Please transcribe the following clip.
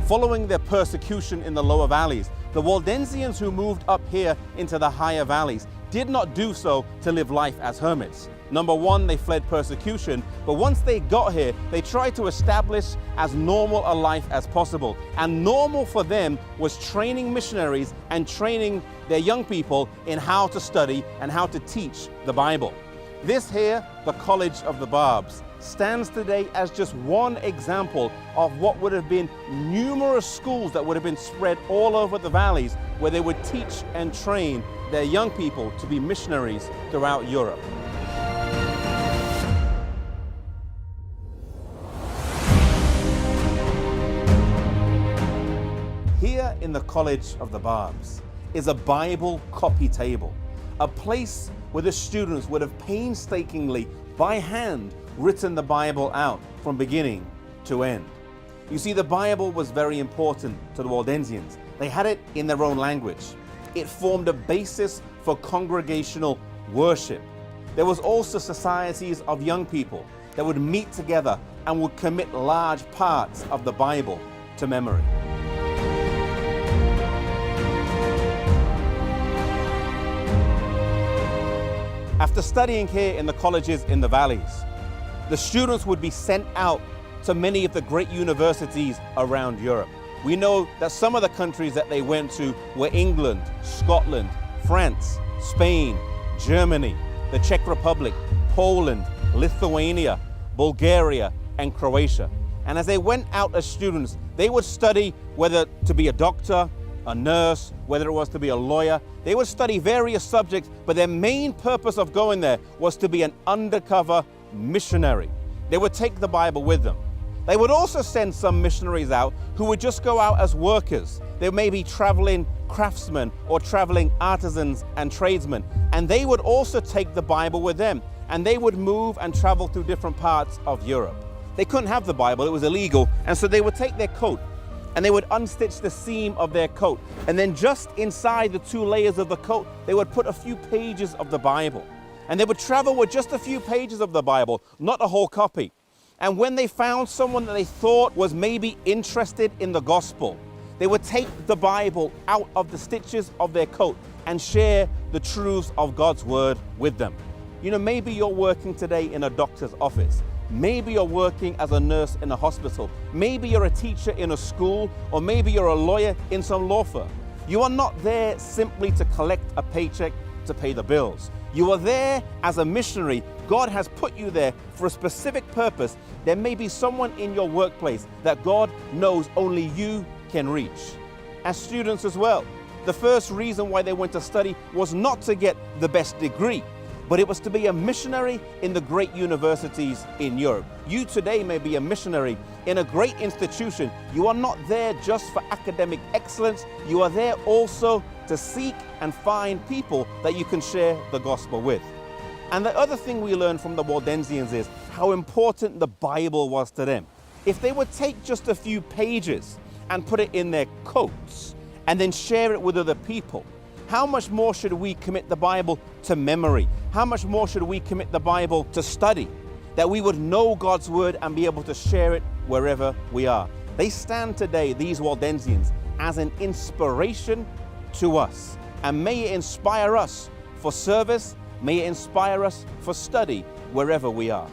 Following their persecution in the lower valleys, the Waldensians who moved up here into the higher valleys did not do so to live life as hermits. Number one, they fled persecution, but once they got here, they tried to establish as normal a life as possible. And normal for them was training missionaries and training their young people in how to study and how to teach the Bible. This here, the College of the Barbs, stands today as just one example of what would have been numerous schools that would have been spread all over the valleys, where they would teach and train their young people to be missionaries throughout Europe. Here in the College of the Barbs is a Bible copy table, a place where the students would have painstakingly, by hand, written the Bible out from beginning to end. You see, the Bible was very important to the Waldensians. They had it in their own language. It formed a basis for congregational worship. There was also societies of young people that would meet together and would commit large parts of the Bible to memory. After studying here in the colleges in the valleys, the students would be sent out to many of the great universities around Europe. We know that some of the countries that they went to were England, Scotland, France, Spain, Germany, the Czech Republic, Poland, Lithuania, Bulgaria, and Croatia. And as they went out as students, they would study whether to be a doctor, a nurse, whether it was to be a lawyer. They would study various subjects, but their main purpose of going there was to be an undercover missionary. They would take the Bible with them. They would also send some missionaries out who would just go out as workers. They may be traveling craftsmen or traveling artisans and tradesmen, and they would also take the Bible with them, and they would move and travel through different parts of Europe. They couldn't have the Bible, it was illegal, and so they would take their coat and they would unstitch the seam of their coat, and then just inside the two layers of the coat, they would put a few pages of the Bible. And they would travel with just a few pages of the Bible, not a whole copy. And when they found someone that they thought was maybe interested in the gospel, they would take the Bible out of the stitches of their coat and share the truths of God's word with them. You know, maybe you're working today in a doctor's office. Maybe you're working as a nurse in a hospital. Maybe you're a teacher in a school, or maybe you're a lawyer in some law firm. You are not there simply to collect a paycheck to pay the bills. You are there as a missionary. God has put you there for a specific purpose. There may be someone in your workplace that God knows only you can reach. As students as well, the first reason why they went to study was not to get the best degree, but it was to be a missionary in the great universities in Europe. You today may be a missionary in a great institution. You are not there just for academic excellence. You are there also to seek and find people that you can share the gospel with. And the other thing we learn from the Waldensians is how important the Bible was to them. If they would take just a few pages and put it in their coats and then share it with other people, how much more should we commit the Bible to memory? How much more should we commit the Bible to study? That we would know God's word and be able to share it wherever we are. They stand today, these Waldensians, as an inspiration to us. And may it inspire us for service, may it inspire us for study wherever we are.